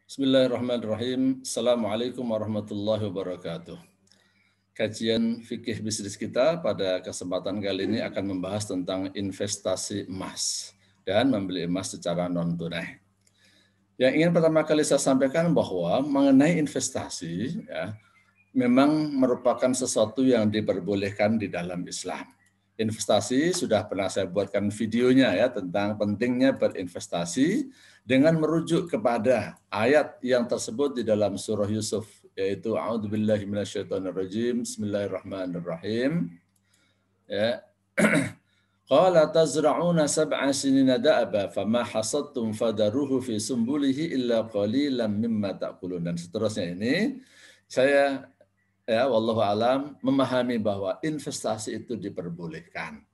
Bismillahirrahmanirrahim. Assalamualaikum warahmatullahi wabarakatuh. Kajian fikih bisnis kita pada kesempatan kali ini akan membahas tentang investasi emas dan membeli emas secara non-tunai. Yang ingin pertama kali saya sampaikan bahwa mengenai investasi, memang merupakan sesuatu yang diperbolehkan di dalam Islam. Investasi sudah pernah saya buatkan videonya tentang pentingnya berinvestasi dengan merujuk kepada ayat yang tersebut di dalam surah Yusuf, yaitu A'udzubillahi minasyaitonirrajim, Bismillahirrahmanirrahim. Ya. Qala tazra'una sab'a sinina da'aba fama hasadtum fadaruhu fi sumbulihi illa qalilan mimma ta'kulun, dan seterusnya. Ini saya wallahu alam memahami bahwa investasi itu diperbolehkan.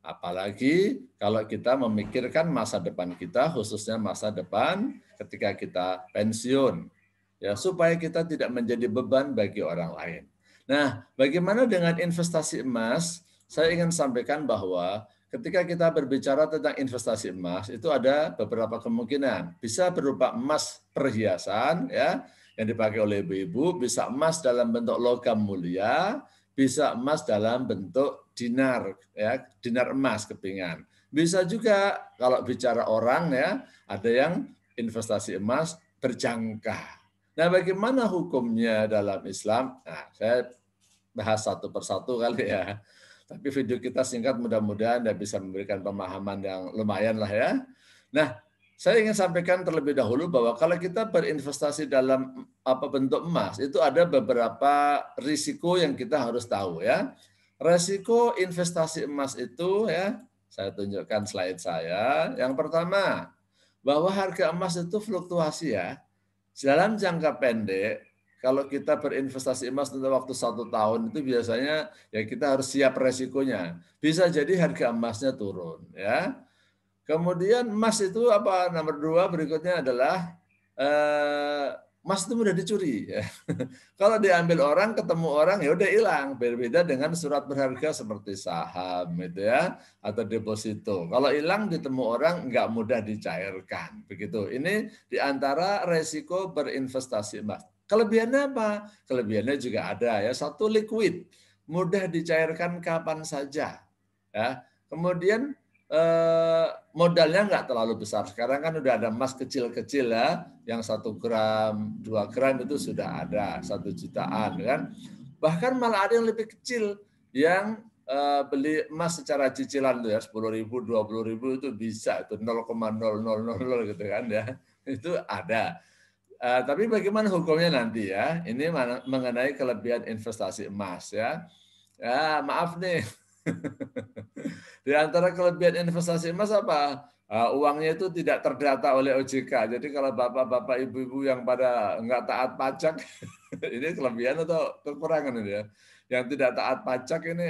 Apalagi kalau kita memikirkan masa depan kita, khususnya masa depan ketika kita pensiun, supaya kita tidak menjadi beban bagi orang lain. Nah, bagaimana dengan investasi emas? Saya ingin sampaikan bahwa ketika kita berbicara tentang investasi emas, itu ada beberapa kemungkinan. Bisa berupa emas perhiasan, yang dipakai oleh ibu-ibu, bisa emas dalam bentuk logam mulia, bisa emas dalam bentuk dinar, dinar emas kepingan. Bisa juga kalau bicara orang, ada yang investasi emas berjangka. Nah, bagaimana hukumnya dalam Islam? Nah, saya bahas satu persatu kali ya. Tapi video kita singkat, mudah-mudahan bisa memberikan pemahaman yang lumayan lah ya. Nah, saya ingin sampaikan terlebih dahulu bahwa kalau kita berinvestasi dalam bentuk emas, itu ada beberapa risiko yang kita harus tahu ya. Risiko investasi emas itu saya tunjukkan slide saya. Yang pertama, bahwa harga emas itu fluktuasi ya. Dalam jangka pendek, kalau kita berinvestasi emas untuk waktu 1 tahun itu biasanya kita harus siap resikonya. Bisa jadi harga emasnya turun ya. Kemudian emas itu nomor 2 berikutnya adalah emas itu mudah dicuri. Ya. Kalau diambil orang, ketemu orang, ya udah hilang. Berbeda dengan surat berharga seperti saham atau deposito. Kalau hilang ditemu orang, nggak mudah dicairkan. Begitu. Ini diantara resiko berinvestasi emas. Kelebihannya apa? Kelebihannya juga ada ya. Satu, liquid, mudah dicairkan kapan saja. Ya. Kemudian modalnya nggak terlalu besar. Sekarang kan udah ada emas kecil-kecil yang 1 gram, 2 gram itu sudah ada 1 jutaan kan. Bahkan malah ada yang lebih kecil yang beli emas secara cicilan tuh 10.000, 20.000 itu bisa, itu 0,0000 gitu kan ya. Itu ada. Tapi bagaimana hukumnya nanti ya? Ini mengenai kelebihan investasi emas ya. Ya, maaf nih. Di antara kelebihan investasi emas apa? Uangnya itu tidak terdata oleh OJK. Jadi kalau bapak-bapak, ibu-ibu yang pada nggak taat pajak, ini kelebihan atau kekurangan ini ya. Yang tidak taat pajak ini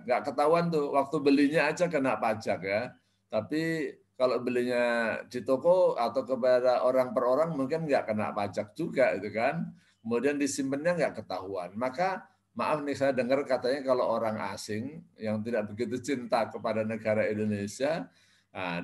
nggak ketahuan tuh. Waktu belinya aja kena pajak ya. Tapi kalau belinya di toko atau kepada orang per orang mungkin nggak kena pajak juga itu kan. Kemudian disimpannya nggak ketahuan. Maka maaf nih, saya dengar katanya kalau orang asing yang tidak begitu cinta kepada negara Indonesia,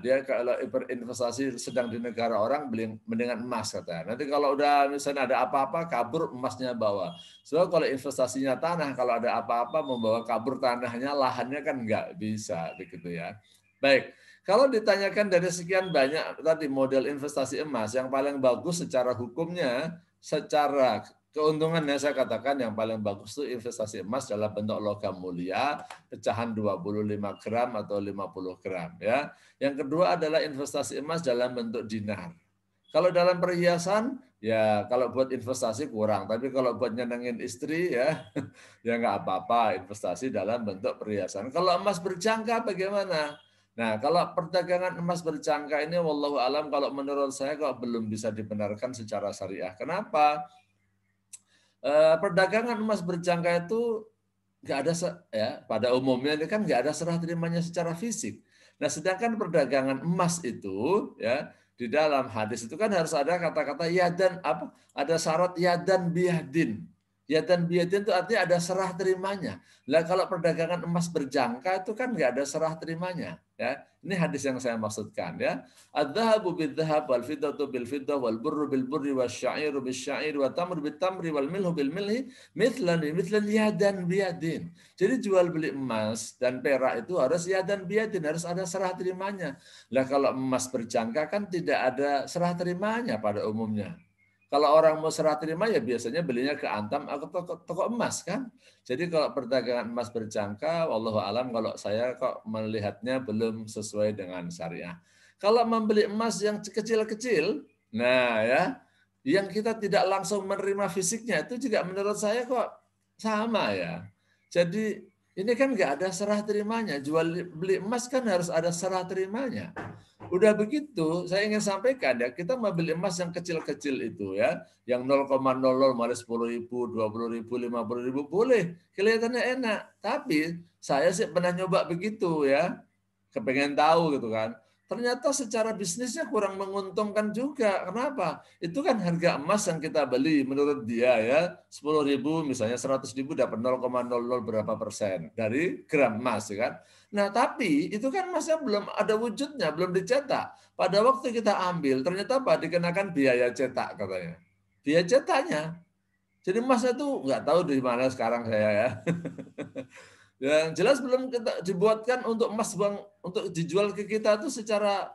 dia kalau berinvestasi sedang di negara orang, beli mendingan emas katanya. Nanti kalau udah misalnya ada apa-apa, kabur emasnya bawa. So kalau investasinya tanah, kalau ada apa-apa membawa kabur tanahnya, lahannya kan nggak bisa begitu ya. Baik, kalau ditanyakan dari sekian banyak tadi model investasi emas, yang paling bagus secara hukumnya, secara keuntungannya saya katakan yang paling bagus itu investasi emas dalam bentuk logam mulia, pecahan 25 gram atau 50 gram ya. Yang kedua adalah investasi emas dalam bentuk dinar. Kalau dalam perhiasan ya kalau buat investasi kurang, tapi kalau buat nyenengin istri ya nggak apa-apa investasi dalam bentuk perhiasan. Kalau emas berjangka bagaimana? Nah, kalau perdagangan emas berjangka ini wallahu alam kalau menurut saya kok belum bisa dibenarkan secara syariah. Kenapa? Perdagangan emas berjangka itu nggak ada pada umumnya ini kan nggak ada serah terimanya secara fisik. Nah, sedangkan perdagangan emas itu di dalam hadis itu kan harus ada kata-kata yadan ada syarat yadan biadin. Yadan biadin itu artinya ada serah terimanya. Lah kalau perdagangan emas berjangka itu kan nggak ada serah terimanya. Ya, ini hadis yang saya maksudkan ya. Adz-dzahabu bidz-dzahab wal fiddatu bil fiddah wal burru bil burri wasya'iru bisya'ir wa tamru bit tamri wal milhu bil milhi mithlan mithlan yadan biyadin. Jadi jual beli emas dan perak itu harus yadan biyadin, harus ada serah terimanya. Lah kalau emas berjangka kan tidak ada serah terimanya pada umumnya. Kalau orang mau serah terima ya biasanya belinya ke Antam atau toko emas kan. Jadi kalau perdagangan emas berjangka, wallahu alam kalau saya kok melihatnya belum sesuai dengan syariah. Kalau membeli emas yang kecil-kecil, nah ya, yang kita tidak langsung menerima fisiknya itu juga menurut saya kok sama ya. Jadi ini kan nggak ada serah terimanya. Jual beli emas kan harus ada serah terimanya. Udah begitu, saya ingin sampaikan ya, kita membeli emas yang kecil-kecil itu ya, yang 0,00 malah 10.000, 20.000, 50.000 boleh, kelihatannya enak. Tapi saya sih pernah nyoba begitu ya, kepengen tahu gitu kan. Ternyata secara bisnisnya kurang menguntungkan juga. Kenapa? Itu kan harga emas yang kita beli menurut dia ya, 10.000 misalnya 100.000 dapat 0,00 berapa persen dari gram emas ya kan. Nah, tapi itu kan emasnya belum ada wujudnya, belum dicetak. Pada waktu kita ambil, ternyata apa? Dikenakan biaya cetak katanya. Biaya cetaknya. Jadi emasnya tuh nggak tahu di mana sekarang saya ya. Yang jelas belum kita dibuatkan untuk emas bang untuk dijual ke kita tuh secara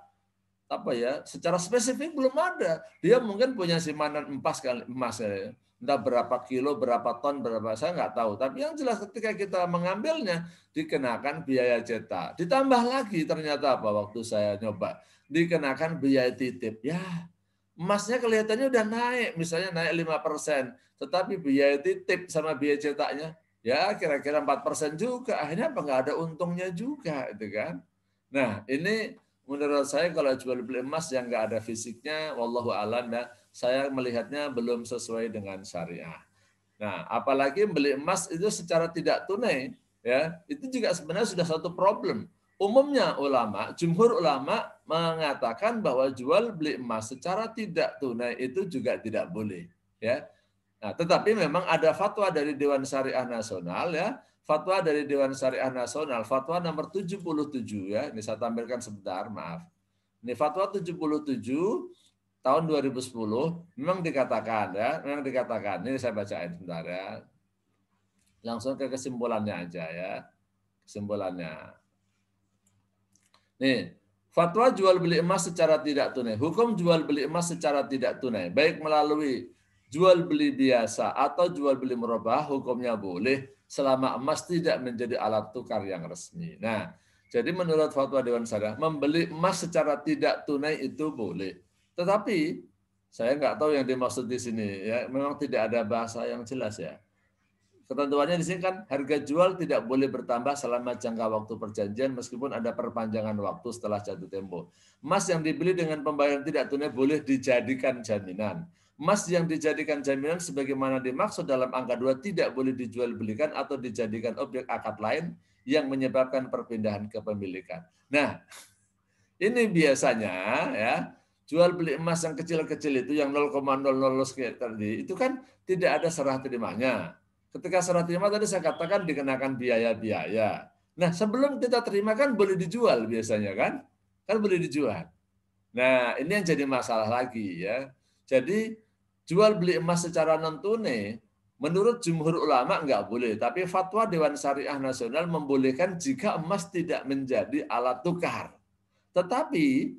apa ya? Secara spesifik belum ada. Dia mungkin punya simpanan emas ya. Entah berapa kilo, berapa ton, berapa saya nggak tahu. Tapi yang jelas ketika kita mengambilnya dikenakan biaya cetak. Ditambah lagi ternyata apa waktu saya nyoba dikenakan biaya titip. Ya, emasnya kelihatannya udah naik, misalnya naik 5%, tetapi biaya titip sama biaya cetaknya ya kira-kira 4% juga. Akhirnya apa nggak ada untungnya juga, itu kan? Nah, ini menurut saya kalau jual beli emas yang nggak ada fisiknya, wallahu a'lam ya, saya melihatnya belum sesuai dengan syariah. Nah, apalagi beli emas itu secara tidak tunai, ya, itu juga sebenarnya sudah satu problem. Umumnya ulama, jumhur ulama mengatakan bahwa jual beli emas secara tidak tunai itu juga tidak boleh, ya. Nah, tetapi memang ada fatwa dari Dewan Syariah Nasional ya, fatwa dari Dewan Syariah Nasional, fatwa nomor 77 ya. Ini saya tampilkan sebentar, maaf. Ini fatwa 77 tahun 2010 memang dikatakan ya, memang dikatakan. Ini saya bacain sebentar ya. Langsung ke kesimpulannya aja ya. Kesimpulannya. Nih, fatwa jual beli emas secara tidak tunai. Hukum jual beli emas secara tidak tunai, baik melalui jual beli biasa atau jual beli murabah, hukumnya boleh selama emas tidak menjadi alat tukar yang resmi. Nah, jadi menurut fatwa Dewan Syariah, membeli emas secara tidak tunai itu boleh. Tetapi saya nggak tahu yang dimaksud di sini ya, memang tidak ada bahasa yang jelas ya. Ketentuannya di sini kan harga jual tidak boleh bertambah selama jangka waktu perjanjian meskipun ada perpanjangan waktu setelah jatuh tempo. Emas yang dibeli dengan pembayaran tidak tunai boleh dijadikan jaminan. Emas yang dijadikan jaminan sebagaimana dimaksud dalam angka 2 tidak boleh dijual belikan atau dijadikan objek akad lain yang menyebabkan perpindahan kepemilikan. Nah, ini biasanya ya jual beli emas yang kecil-kecil itu yang 0,00 sekian tadi itu kan tidak ada serah terimanya. Ketika serah terima tadi saya katakan dikenakan biaya-biaya. Nah, sebelum kita terima kan boleh dijual biasanya kan? Kan boleh dijual. Nah, ini yang jadi masalah lagi ya. Jadi jual beli emas secara non tunai menurut jumhur ulama enggak boleh, tapi fatwa Dewan Syariah Nasional membolehkan jika emas tidak menjadi alat tukar. Tetapi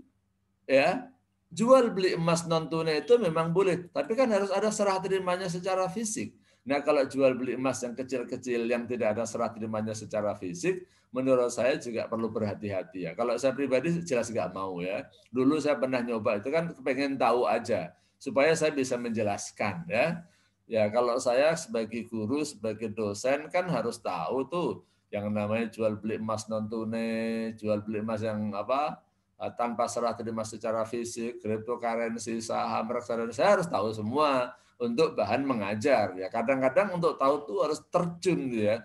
ya, jual beli emas non tunai itu memang boleh, tapi kan harus ada serah terimanya secara fisik. Nah, kalau jual beli emas yang kecil-kecil yang tidak ada serah terimanya secara fisik, menurut saya juga perlu berhati-hati ya. Kalau saya pribadi jelas nggak mau ya. Dulu saya pernah nyoba itu kan pengen tahu aja supaya saya bisa menjelaskan ya. Ya, kalau saya sebagai guru, sebagai dosen kan harus tahu tuh yang namanya jual beli emas non tunai, jual beli emas yang apa tanpa serah terima secara fisik, cryptocurrency, saham, reksadana, saya harus tahu semua untuk bahan mengajar ya. Kadang-kadang untuk tahu tuh harus terjun ya.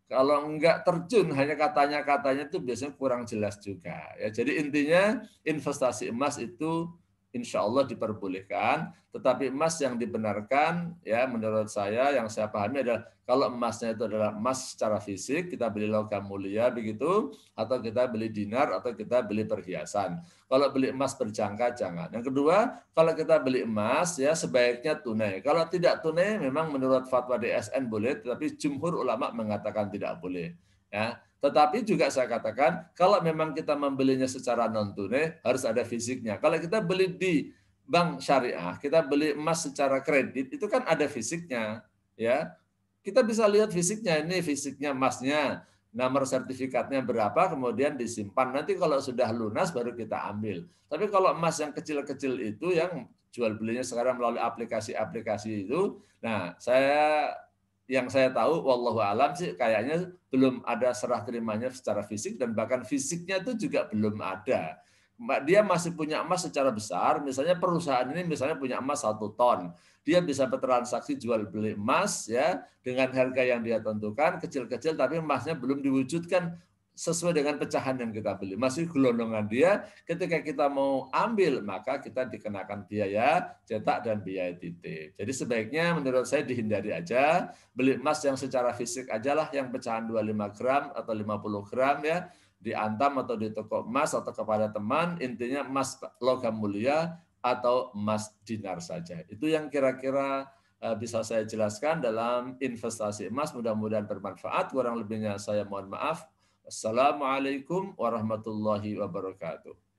Kalau enggak terjun hanya katanya-katanya itu biasanya kurang jelas juga ya. Jadi intinya investasi emas itu insya Allah diperbolehkan. Tetapi emas yang dibenarkan, ya menurut saya yang saya pahami adalah kalau emasnya itu adalah emas secara fisik, kita beli logam mulia begitu, atau kita beli dinar, atau kita beli perhiasan. Kalau beli emas berjangka jangan. Yang kedua, kalau kita beli emas ya sebaiknya tunai. Kalau tidak tunai memang menurut fatwa DSN boleh, tetapi jumhur ulama mengatakan tidak boleh. Ya, tetapi juga saya katakan kalau memang kita membelinya secara non tunai harus ada fisiknya. Kalau kita beli di bank syariah, kita beli emas secara kredit itu kan ada fisiknya, ya. Kita bisa lihat fisiknya, ini fisiknya emasnya, nomor sertifikatnya berapa, kemudian disimpan. Nanti kalau sudah lunas baru kita ambil. Tapi kalau emas yang kecil-kecil itu yang jual belinya sekarang melalui aplikasi-aplikasi itu, nah yang saya tahu, wallahu alam sih kayaknya belum ada serah terimanya secara fisik dan bahkan fisiknya itu juga belum ada. Dia masih punya emas secara besar, misalnya perusahaan ini misalnya punya emas 1 ton, dia bisa bertransaksi jual beli emas ya dengan harga yang dia tentukan kecil-kecil, tapi emasnya belum diwujudkan sesuai dengan pecahan yang kita beli, masih gelondongan dia. Ketika kita mau ambil maka kita dikenakan biaya cetak dan biaya titip. Jadi sebaiknya menurut saya dihindari aja, beli emas yang secara fisik aja lah, yang pecahan 25 gram atau 50 gram ya, di Antam atau di toko emas atau kepada teman, intinya emas logam mulia atau emas dinar saja. Itu yang kira-kira bisa saya jelaskan dalam investasi emas. Mudah-mudahan bermanfaat. Kurang lebihnya saya mohon maaf. Assalamualaikum warahmatullahi wabarakatuh.